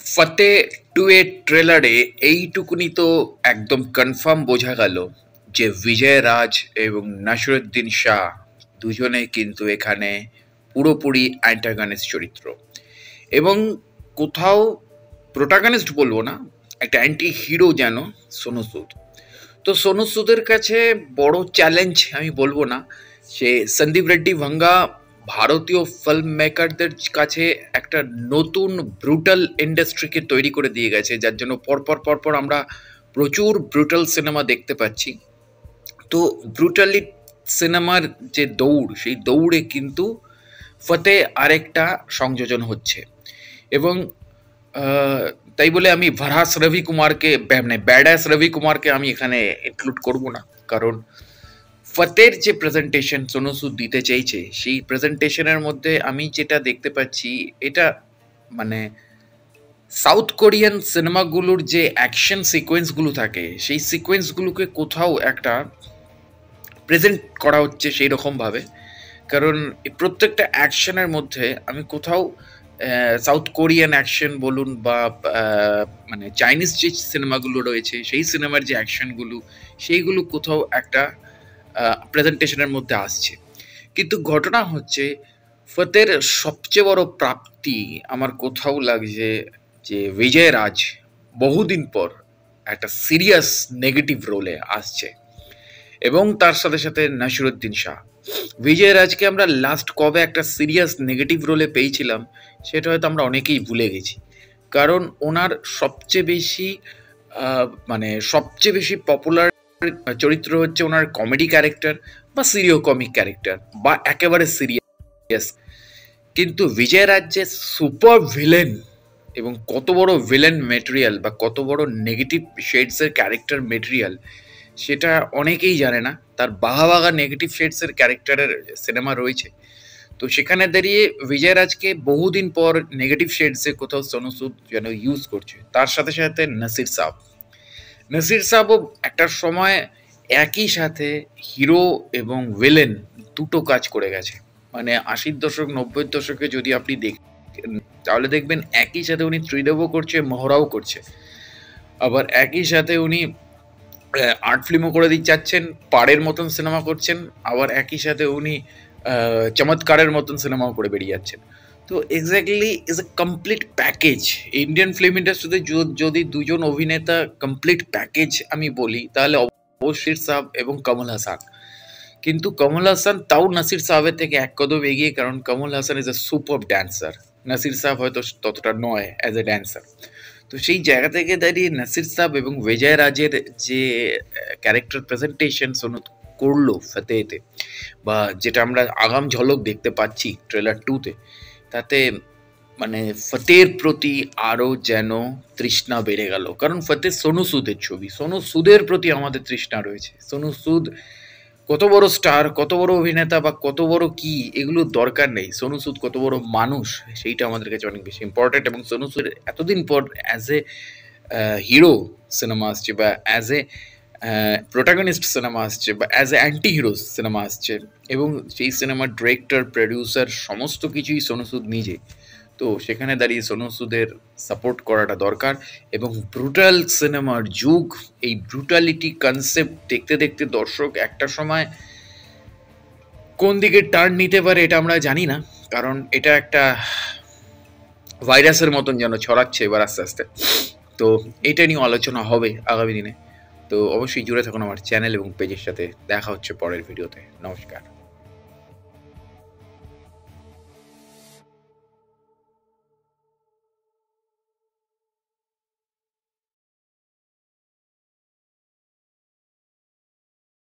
ফতে 2 এর ট্রেলারে এইটুকুনি তো একদম কনফার্ম বোঝা গেল যে বিজয় রাজ এবং নাসিরুদ্দিন শাহ দুজনে কিন্তু এখানে পুরোপুরি অ্যান্টাগনিস্ট চরিত্র এবং কোথাও প্রোটাগনিস্ট বলবো না, একটা অ্যান্টি হিরো যেন সোনু সুদ। তো সোনু সুদের কাছে বড় চ্যালেঞ্জ আমি বলবো না, সে সন্দীপ রেড্ডি ভাঙ্গা ভারতীয় ফিল্ম মেকারদের কাছে একটা নতুন ব্রুটাল ইন্ডাস্ট্রিকে তৈরি করে দিয়ে গেছে, যার জন্য পরপর আমরা প্রচুর ব্রুটাল সিনেমা দেখতে পাচ্ছি। তো ব্রুটালি সিনেমার যে দৌড়, সেই দৌড়ে কিন্তু ফতে আরেকটা সংযোজন হচ্ছে এবং তাই বলে আমি ভারাস রবি কুমারকে মানে ব্যাডাস রবি কুমারকে আমি এখানে ইনক্লুড করব না, কারণ ফতের যে প্রেজেন্টেশন সোনু সুদ দিতে চাইছে সেই প্রেজেন্টেশনের মধ্যে আমি যেটা দেখতে পাচ্ছি, এটা মানে সাউথ কোরিয়ান সিনেমাগুলোর যে অ্যাকশন সিকোয়েন্সগুলো থাকে সেই সিকোয়েন্সগুলোকে কোথাও একটা প্রেজেন্ট করা হচ্ছে সেই রকমভাবে। কারণ এই প্রত্যেকটা অ্যাকশনের মধ্যে আমি কোথাও সাউথ কোরিয়ান অ্যাকশন বলুন বা মানে চাইনিজ যে সিনেমাগুলো রয়েছে সেই সিনেমার যে অ্যাকশনগুলো সেইগুলো কোথাও একটা প্রেজেন্টেশনের মধ্যে আসছে। কিন্তু ঘটনা হচ্ছে ফতের সবচেয়ে বড় প্রাপ্তি আমার কোথাও লাগছে যে বিজয় রাজ বহুদিন পর একটা সিরিয়াস নেগেটিভ রোলে আসছে এবং তার সাথে সাথে নাসিরুদ্দিন শাহ। বিজয় রাজকে আমরা লাস্ট কবে একটা সিরিয়াস নেগেটিভ রোলে পেয়েছিলাম সেটা হয়তো আমরা অনেকেই ভুলে গেছি, কারণ ওনার সবচেয়ে বেশি পপুলার চরিত্র হচ্ছে ওনার কমেডি ক্যারেক্টার বা সিরিয় কমিক ক্যারেক্টার বা একেবারে সিরিয়াস। কিন্তু বিজয় রাজ যে সুপার ভিলেন এবং কত বড় ভিলেন মেটেরিয়াল বা কত বড় নেগেটিভ শেডসের ক্যারেক্টার মেটেরিয়াল সেটা অনেকেই জানে না। তার বাঘা নেগেটিভ শেডসের ক্যারেক্টারের সিনেমা রয়েছে। তো সেখানে দাঁড়িয়ে বিজয় রাজকে বহুদিন পর নেগেটিভ শেডসে কোথাও সোনু সুদ যেন ইউজ করছে। তার সাথে সাথে নাসির সাহেবও একটা সময় একই সাথে হিরো এবং ভিলেন দুটো কাজ করে গেছে। মানে ৮০ দশক ৯০ দশকে যদি আপনি দেখেন তাহলে দেখবেন একই সাথে উনি ত্রিদেবও করছে, মহড়াও করছে, আবার একই সাথে উনি আর্ট ফিল্মও করে দিয়ে যাচ্ছেন, পাড়ের মতন সিনেমা করছেন, আবার একই সাথে উনি চমৎকারের মতন সিনেমাও করে বেরিয়ে যাচ্ছেন। তো exactly is a complete package. Indian film ইন্ডাস্ট্রিতে যদি দুজন অভিনেতা কমপ্লিট প্যাকেজ আমি বলি তাহলে অবশ্যই সাহেব এবং কমল হাসান। কিন্তু কমল হাসান তাও নাসির সাহেবের থেকে এক কদম এগিয়ে, কারণ Kamal Hasan is a super dancer, Nasir Sahib হয়তো ততটা নয় অ্যাজ এ ড্যান্সার। তো সেই জায়গা থেকে দাঁড়িয়ে নাসির সাহেব এবং বিজয় রাজের যে ক্যারেক্টার প্রেজেন্টেশন সোনু করলো ফতেতে, বা যেটা আমরা আগাম ঝলক দেখতে পাচ্ছি ট্রেলার 2-তে, তাতে মানে ফতের প্রতি আরও যেন তৃষ্ণা বেড়ে গেল। কারণ ফতে সোনু সুদের ছবি, সোনু সুদের প্রতি আমাদের তৃষ্ণা রয়েছে। সোনু সুদ কত বড় স্টার, কত বড় অভিনেতা বা কত বড় কি, এগুলোর দরকার নেই। সোনু সুদ কত বড় মানুষ সেইটা আমাদের কাছে অনেক বেশি ইম্পর্টেন্ট। এবং সোনু সুদের এতদিন পর অ্যাজ এ হিরো সিনেমা আসছে বা অ্যাজ এ প্রোটাগনিস্ট সিনেমা আসছে বা as a anti hero cinema আসছে, এবং সেই সিনেমার ডিরেক্টর, প্রডিউসার সমস্ত কিছুই সোনু সুদ নিজে। তো সেখানে দাঁড়িয়ে সোনু সুদের সাপোর্ট করাটা দরকার। এবং ব্রুটাল সিনেমার যুগ, এই ব্রুটালিটি কনসেপ্ট দেখতে দেখতে দর্শক একটা সময় কোন দিকে টার্ন নিতে পারে এটা আমরা জানি না, কারণ এটা একটা ভাইরাসের মতন যেন ছড়াচ্ছে এবার আস্তে আস্তে। তো এটা নিয়ে আলোচনা হবে আগামী দিনে। তো অবশ্যই জুড়ে থাকুন আমার চ্যানেল এবং পেজের সাথে। দেখা হচ্ছে পরের ভিডিওতে। নমস্কার।